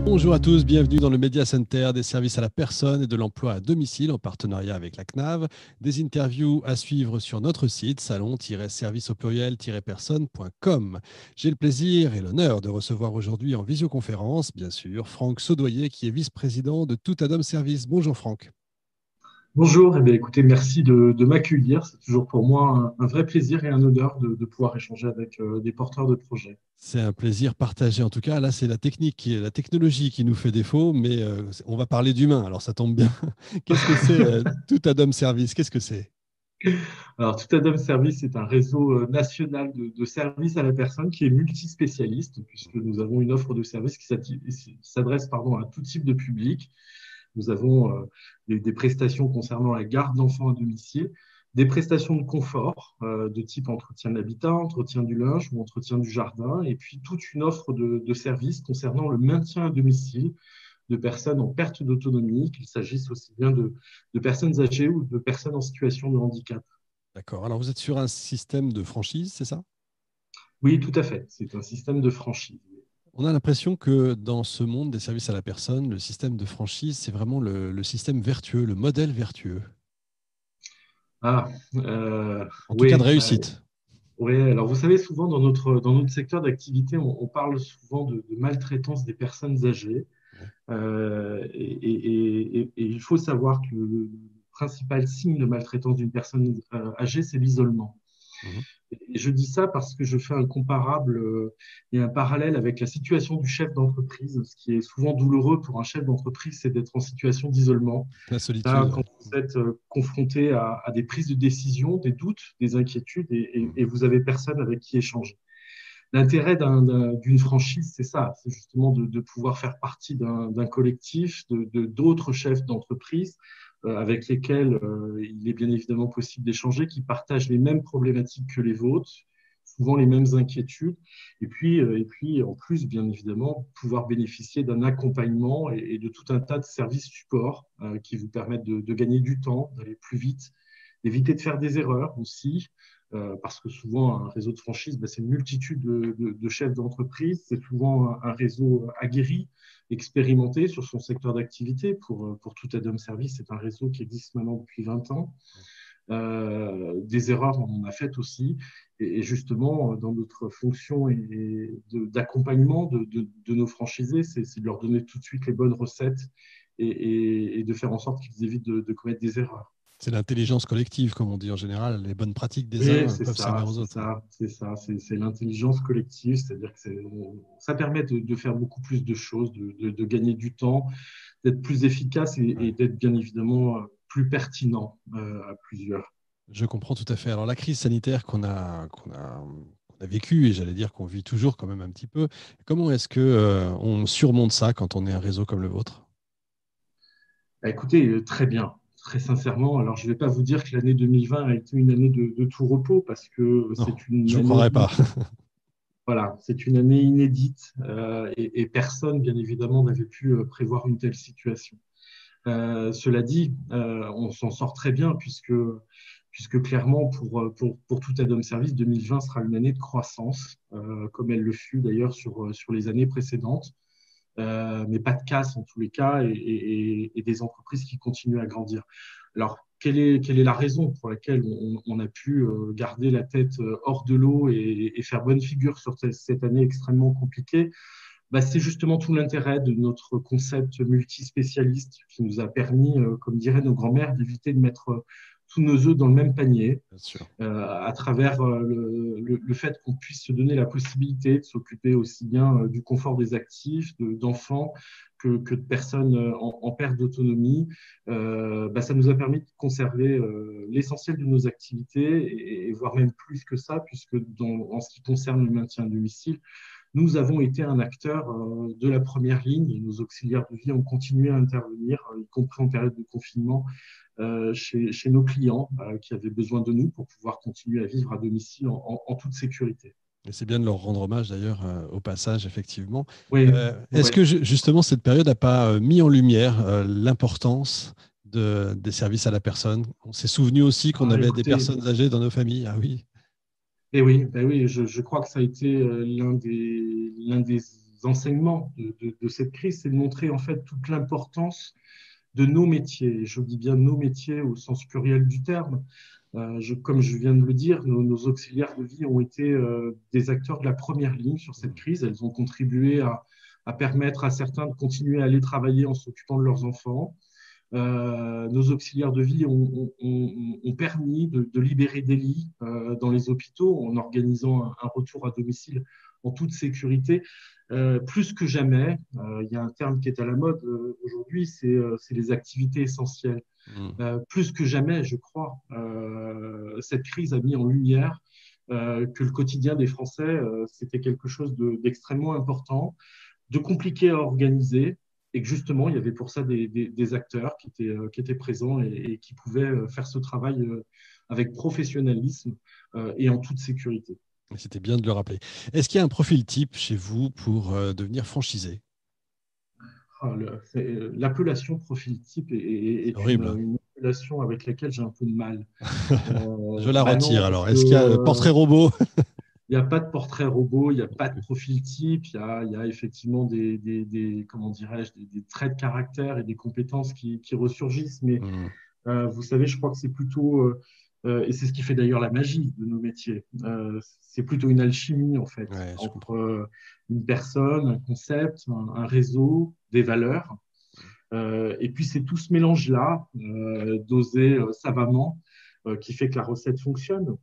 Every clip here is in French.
Bonjour à tous, bienvenue dans le Media Center des services à la personne et de l'emploi à domicile en partenariat avec la CNAV. Des interviews à suivre sur notre site salon-service au pluriel-personne.com. J'ai le plaisir et l'honneur de recevoir aujourd'hui en visioconférence, bien sûr, Franck Saudoyer qui est vice-président de Tout Adam Service. Bonjour Franck. Bonjour, écoutez, merci de m'accueillir. C'est toujours pour moi un vrai plaisir et un honneur de pouvoir échanger avec des porteurs de projets. C'est un plaisir partagé. En tout cas, là, c'est la technologie qui nous fait défaut, mais on va parler d'humain. Alors, ça tombe bien. Qu'est-ce que c'est Tout Adam Service? Qu'est-ce que c'est? Alors, Tout Adam Service est un réseau national de services à la personne qui est multispécialiste, puisque nous avons une offre de services qui s'adresse à tout type de public. Nous avons des prestations concernant la garde d'enfants à domicile, des prestations de confort de type entretien de l'habitat, entretien du linge ou entretien du jardin, et puis toute une offre de services concernant le maintien à domicile de personnes en perte d'autonomie, qu'il s'agisse aussi bien de personnes âgées ou de personnes en situation de handicap. D'accord. Alors, vous êtes sur un système de franchise, c'est ça? Oui, tout à fait. C'est un système de franchise. On a l'impression que dans ce monde des services à la personne, le système de franchise, c'est vraiment le système vertueux, le modèle vertueux, Ah, en tout cas de oui, réussite. oui. Alors vous savez, souvent dans notre secteur d'activité, on parle souvent de maltraitance des personnes âgées. Ouais. Et il faut savoir que le principal signe de maltraitance d'une personne âgée, c'est l'isolement. Mhm. Et je dis ça parce que je fais un comparable et un parallèle avec la situation du chef d'entreprise. Ce qui est souvent douloureux pour un chef d'entreprise, c'est d'être en situation d'isolement. La Là, solitude. quand vous êtes confronté à des prises de décision, des doutes, des inquiétudes, Mhm. et vous avez personne avec qui échanger. L'intérêt d'une franchise, c'est ça, c'est justement de pouvoir faire partie d'un collectif, d'autres chefs d'entreprise avec lesquels il est bien évidemment possible d'échanger, qui partagent les mêmes problématiques que les vôtres, souvent les mêmes inquiétudes, et puis en plus, bien évidemment, pouvoir bénéficier d'un accompagnement et de tout un tas de services support qui vous permettent de gagner du temps, d'aller plus vite, d'éviter de faire des erreurs aussi, parce que souvent, un réseau de franchise, c'est une multitude de chefs d'entreprise, c'est souvent un réseau aguerri, expérimenté sur son secteur d'activité. Pour Tout Adam Service, c'est un réseau qui existe maintenant depuis 20 ans. Des erreurs, on en a faites aussi. Et justement, dans notre fonction d'accompagnement de nos franchisés, c'est de leur donner tout de suite les bonnes recettes et de faire en sorte qu'ils évitent de commettre des erreurs. C'est l'intelligence collective, comme on dit en général. Les bonnes pratiques des Oui, uns c'est peuvent servir ça, aux c'est autres. ça, c'est ça, c'est l'intelligence collective, c'est-à-dire que ça permet de faire beaucoup plus de choses, de gagner du temps, d'être plus efficace et Ouais. d'être bien évidemment plus pertinent à plusieurs. Je comprends tout à fait. Alors, la crise sanitaire qu'on a vécue, et j'allais dire qu'on vit toujours quand même un petit peu, comment est-ce que, on surmonte ça quand on est un réseau comme le vôtre? Bah, écoutez, très bien, très sincèrement. Alors, je ne vais pas vous dire que l'année 2020 a été une année de tout repos parce que Non, c'est une je vous année croirais pas. voilà, c'est une année inédite et personne, bien évidemment, n'avait pu prévoir une telle situation. Cela dit, on s'en sort très bien puisque clairement, pour Tout Adam Service, 2020 sera une année de croissance, comme elle le fut d'ailleurs sur les années précédentes, mais pas de casse en tous les cas et des entreprises qui continuent à grandir. Alors, quelle est la raison pour laquelle on a pu garder la tête hors de l'eau et faire bonne figure sur cette année extrêmement compliquée? C'est justement tout l'intérêt de notre concept multispécialiste qui nous a permis, comme diraient nos grands-mères, d'éviter de mettre tous nos œufs dans le même panier, Bien sûr. à travers le fait qu'on puisse se donner la possibilité de s'occuper aussi bien du confort des actifs, d'enfants, que de personnes en perte d'autonomie. Ça nous a permis de conserver l'essentiel de nos activités et voire même plus que ça, puisque en ce qui concerne le maintien à domicile, nous avons été un acteur de la première ligne et nos auxiliaires de vie ont continué à intervenir, y compris en période de confinement, chez nos clients qui avaient besoin de nous pour pouvoir continuer à vivre à domicile en toute sécurité. Et c'est bien de leur rendre hommage d'ailleurs au passage, effectivement. Oui, Est-ce oui. que justement cette période n'a pas mis en lumière l'importance des services à la personne? On s'est souvenu aussi qu'on Ah, avait des écoutez, personnes âgées dans nos familles. Ah oui. et oui, ben oui, je crois que ça a été l'un des enseignements de cette crise, c'est de montrer en fait toute l'importance de nos métiers. Et je dis bien nos métiers au sens pluriel du terme. Comme je viens de le dire, nos auxiliaires de vie ont été des acteurs de la première ligne sur cette crise. Elles ont contribué à permettre à certains de continuer à aller travailler en s'occupant de leurs enfants. Nos auxiliaires de vie ont permis de libérer des lits dans les hôpitaux en organisant un retour à domicile en toute sécurité. Plus que jamais, il y a un terme qui est à la mode aujourd'hui, c'est les activités essentielles. Plus que jamais, je crois, cette crise a mis en lumière que le quotidien des Français, c'était quelque chose d'extrêmement important, de compliqué à organiser, et que justement, il y avait pour ça des acteurs qui étaient présents et qui pouvaient faire ce travail avec professionnalisme et en toute sécurité. C'était bien de le rappeler. Est-ce qu'il y a un profil type chez vous pour devenir franchisé? L'appellation profil type est horrible. une appellation avec laquelle j'ai un peu de mal. Je la retire non, alors. parce Est-ce qu'il y a le que portrait robot? il n'y a pas de portrait robot, il n'y a pas de profil type, il y a effectivement comment dirais-je, des traits de caractère et des compétences qui ressurgissent. Mais vous savez, je crois que c'est plutôt, et c'est ce qui fait d'ailleurs la magie de nos métiers, c'est plutôt une alchimie en fait, Ouais, je entre comprends. une personne, un concept, un réseau, des valeurs. Et puis c'est tout ce mélange-là, dosé savamment, qui fait que la recette fonctionne.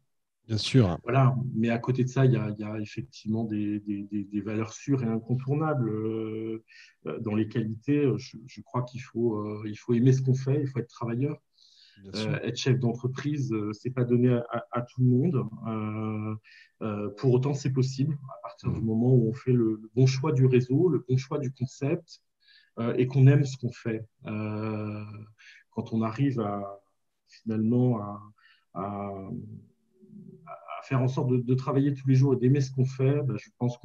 Bien sûr. Voilà, mais à côté de ça, il y a effectivement des valeurs sûres et incontournables dans les qualités. Je crois il faut aimer ce qu'on fait, il faut être travailleur. Bien sûr. Être chef d'entreprise, c'est pas donné à tout le monde. Pour autant, c'est possible à partir du moment où on fait le bon choix du réseau, le bon choix du concept et qu'on aime ce qu'on fait. Quand on arrive finalement à faire en sorte de travailler tous les jours et d'aimer ce qu'on fait, ben, je pense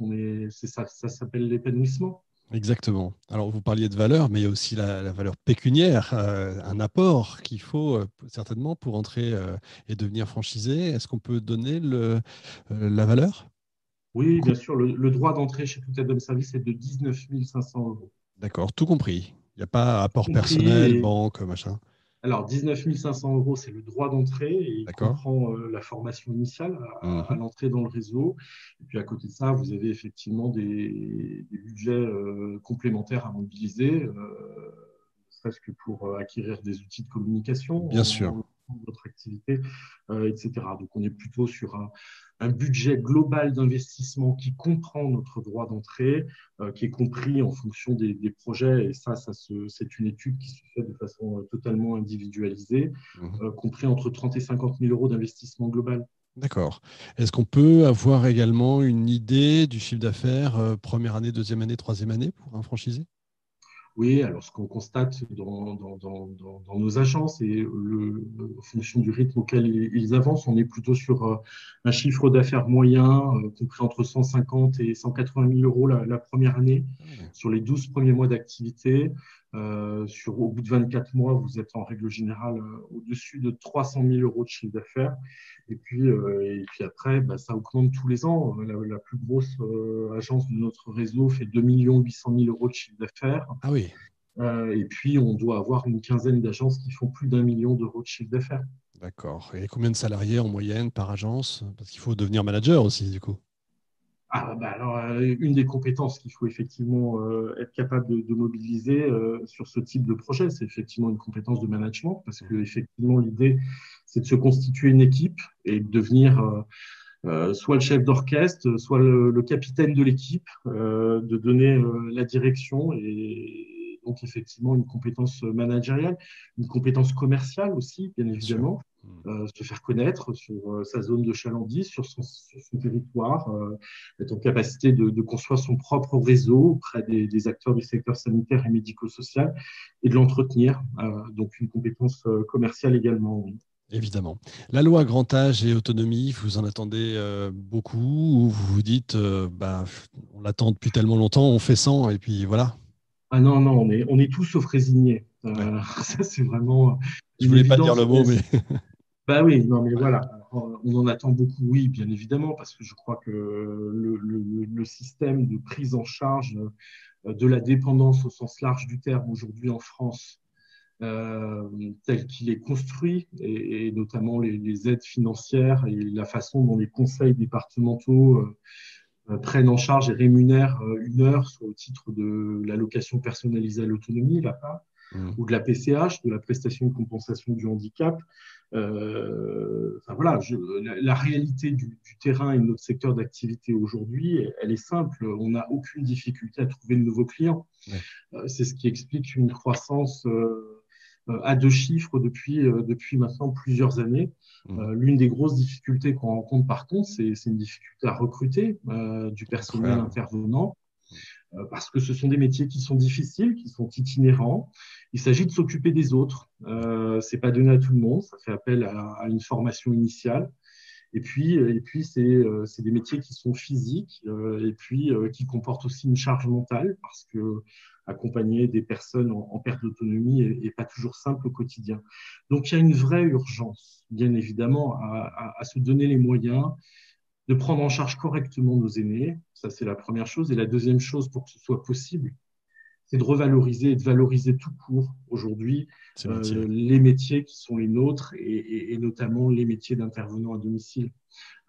c'est ça, ça s'appelle l'épanouissement. Exactement. Alors, vous parliez de valeur, mais il y a aussi la valeur pécuniaire, un apport qu'il faut certainement pour entrer et devenir franchisé. Est-ce qu'on peut donner la valeur? Le Oui, coût. bien sûr, le droit d'entrée chez Tout Adam Service est de 19 500 euros. D'accord, tout compris. Il n'y a pas Tout apport compris. personnel, banque, machin. Alors, 19 500 euros, c'est le droit d'entrée et il D'accord. comprend la formation initiale à Mhm. l'entrée dans le réseau. Et puis, à côté de ça, vous avez effectivement des budgets complémentaires à mobiliser, ne serait-ce que pour acquérir des outils de Bien communication sûr. en votre activité, etc. Donc, on est plutôt sur un budget global d'investissement qui comprend notre droit d'entrée, qui est compris en fonction des projets. Et c'est une étude qui se fait de façon totalement individualisée, Mhm. compris entre 30 et 50 000 euros d'investissement global. D'accord. Est-ce qu'on peut avoir également une idée du chiffre d'affaires première année, deuxième année, troisième année pour un franchisé? Oui, alors ce qu'on constate dans nos agences et en fonction du rythme auquel ils avancent, on est plutôt sur un chiffre d'affaires moyen, compris entre 150 et 180 000 euros la première année, Ah ouais. sur les 12 premiers mois d'activité. Au bout de 24 mois, vous êtes en règle générale au-dessus de 300 000 euros de chiffre d'affaires. Et puis après, bah, ça augmente tous les ans. La plus grosse agence de notre réseau fait 2 800 000 euros de chiffre d'affaires. Ah oui, Et puis, on doit avoir une quinzaine d'agences qui font plus d'1 million d'euros de chiffre d'affaires. d'accord. Et combien de salariés en moyenne par agence? Parce qu'il faut devenir manager aussi, du coup. Ah, bah alors, une des compétences qu'il faut effectivement être capable de mobiliser sur ce type de projet, c'est effectivement une compétence de management, parce que effectivement, l'idée, c'est de se constituer une équipe et de devenir soit le chef d'orchestre, soit le capitaine de l'équipe, de donner la direction et donc effectivement une compétence managériale, une compétence commerciale aussi, bien Bien sûr. évidemment, se faire connaître sur sa zone de chalandise, sur son territoire, être en capacité de construire son propre réseau auprès des acteurs du secteur sanitaire et médico-social et de l'entretenir. Donc une compétence commerciale également, oui. Évidemment. La loi grand âge et autonomie, vous en attendez beaucoup ou vous vous dites, bah, on l'attend depuis tellement longtemps, on fait sans et puis voilà. Ah non, non, on est tous sauf résignés. Ouais. Ça, c'est vraiment Je une voulais pas dire évidence. le mot, mais Bah oui, non, mais ouais. voilà. Alors, on en attend beaucoup, oui, bien évidemment, parce que je crois que le le système de prise en charge de la dépendance au sens large du terme aujourd'hui en France, tel qu'il est construit, et notamment les aides financières et la façon dont les conseils départementaux prennent en charge et rémunèrent une heure, soit au titre de l'allocation personnalisée à l'autonomie, l'APA, Mmh. ou de la PCH, de la prestation de compensation du handicap. Enfin, voilà, la réalité du terrain et de notre secteur d'activité aujourd'hui, elle est simple. On n'a aucune difficulté à trouver de nouveaux clients. Ouais. C'est ce qui explique une croissance à deux chiffres depuis maintenant plusieurs années. Mmh. L'une des grosses difficultés qu'on rencontre par contre, c'est une difficulté à recruter du personnel Incroyable. intervenant, parce que ce sont des métiers qui sont difficiles, qui sont itinérants. Il s'agit de s'occuper des autres. C'est pas donné à tout le monde, ça fait appel à une formation initiale. Et puis c'est des métiers qui sont physiques, et puis qui comportent aussi une charge mentale, parce que accompagner des personnes en perte d'autonomie est pas toujours simple au quotidien. Donc il y a une vraie urgence, bien évidemment, à se donner les moyens de prendre en charge correctement nos aînés. Ça, c'est la première chose. Et la deuxième chose, pour que ce soit possible, c'est de revaloriser et de valoriser tout court aujourd'hui Ces métiers. les métiers qui sont les nôtres, et notamment les métiers d'intervenants à domicile.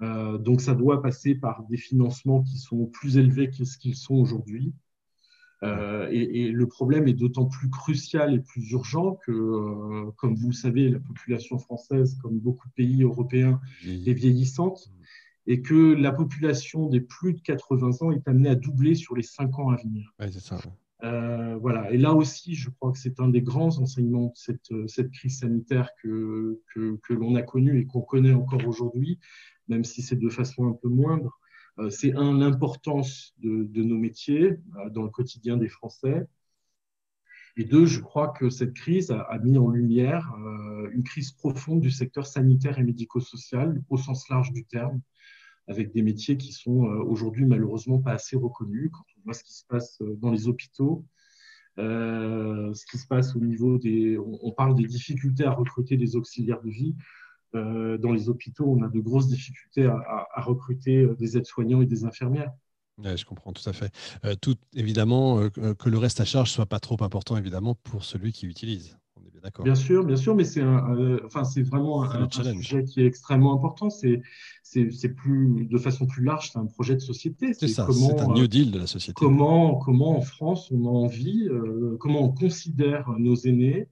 Donc, ça doit passer par des financements qui sont plus élevés que ce qu'ils sont aujourd'hui. Ouais. Et le problème est d'autant plus crucial et plus urgent que, comme vous le savez, la population française, comme beaucoup de pays européens, est Vieilli. vieillissante, et que la population des plus de 80 ans est amenée à doubler sur les 5 ans à venir. Ouais, c'est ça. Ouais. Voilà. Et là aussi, je crois que c'est un des grands enseignements de cette crise sanitaire que l'on a connue et qu'on connaît encore aujourd'hui, même si c'est de façon un peu moindre. C'est l'importance de nos métiers dans le quotidien des Français. Et deux, je crois que cette crise a mis en lumière une crise profonde du secteur sanitaire et médico-social au sens large du terme, avec des métiers qui sont aujourd'hui malheureusement pas assez reconnus. Quand on voit ce qui se passe dans les hôpitaux, ce qui se passe au niveau on parle des difficultés à recruter des auxiliaires de vie. Dans les hôpitaux, on a de grosses difficultés à recruter des aides-soignants et des infirmières. Ouais, je comprends tout à fait. Tout, évidemment, que le reste à charge soit pas trop important, évidemment, pour celui qui utilise. On est bien d'accord. Bien sûr, mais enfin, c'est vraiment C'est le un challenge. sujet qui est extrêmement important. C'est plus, de façon plus large, c'est un projet de société. C'est C'est ça, c'est un New Deal de la société. comment en France on a envie, comment on considère nos aînés,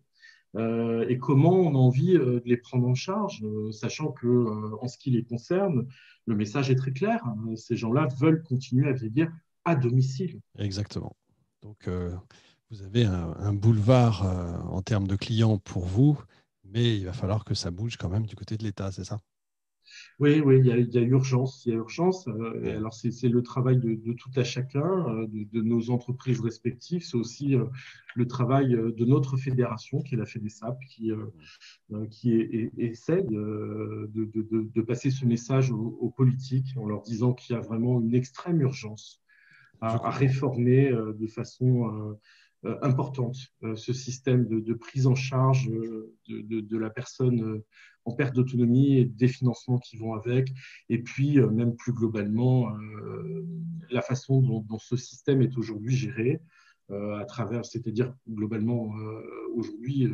et comment on a envie de les prendre en charge, sachant que en ce qui les concerne, le message est très clair. Ces gens-là veulent continuer à vieillir à domicile. Exactement. Donc, vous avez un boulevard en termes de clients pour vous, mais il va falloir que ça bouge quand même du côté de l'État, c'est ça? Oui, oui, il y a urgence. Il y a urgence. Et Ouais. alors, c'est le travail de tout à chacun, de nos entreprises respectives. C'est aussi le travail de notre fédération, qui est la FEDESAP, qui essaie de passer ce message aux politiques en leur disant qu'il y a vraiment une extrême urgence Je à comprends. réformer de façon importante ce système de prise en charge de la personne en perte d'autonomie et des financements qui vont avec. Et puis, même plus globalement, la façon dont ce système est aujourd'hui géré à travers, c'est-à-dire globalement aujourd'hui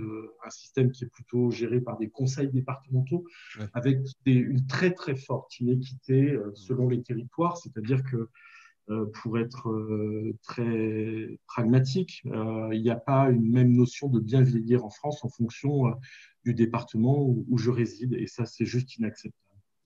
un système qui est plutôt géré par des conseils départementaux Ouais. avec une très très forte inéquité selon les territoires, c'est-à-dire que pour être très pragmatique, il n'y a pas une même notion de bien vieillir en France en fonction du département où je réside, et ça c'est juste inacceptable.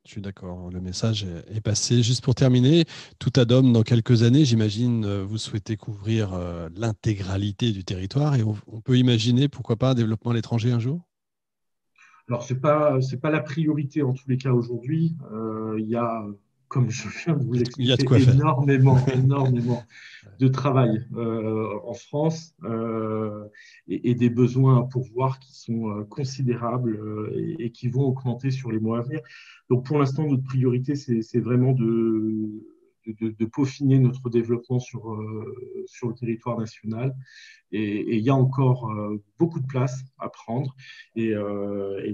Je suis d'accord, le message est passé. Juste pour terminer, tout ad homme, dans quelques années, j'imagine, vous souhaitez couvrir l'intégralité du territoire et on peut imaginer, pourquoi pas, un développement à l'étranger un jour? Alors, c'est pas la priorité en tous les cas aujourd'hui. Il y a, comme je viens de vous Il y a de l'expliquer, quoi faire. énormément de travail en France, et des besoins à pourvoir qui sont considérables et qui vont augmenter sur les mois à venir. Donc, pour l'instant, notre priorité, c'est vraiment de peaufiner notre développement sur le territoire national, et il y a encore beaucoup de place à prendre. Et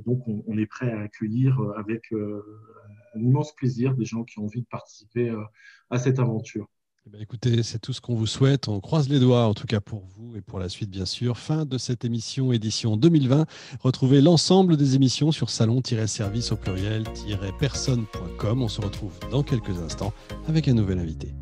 donc, on est prêt à accueillir avec un immense plaisir des gens qui ont envie de participer à cette aventure. Eh bien, écoutez, c'est tout ce qu'on vous souhaite. On croise les doigts, en tout cas pour vous et pour la suite, bien sûr. Fin de cette émission, édition 2020. Retrouvez l'ensemble des émissions sur salon-service au pluriel-personne.com. On se retrouve dans quelques instants avec un nouvel invité.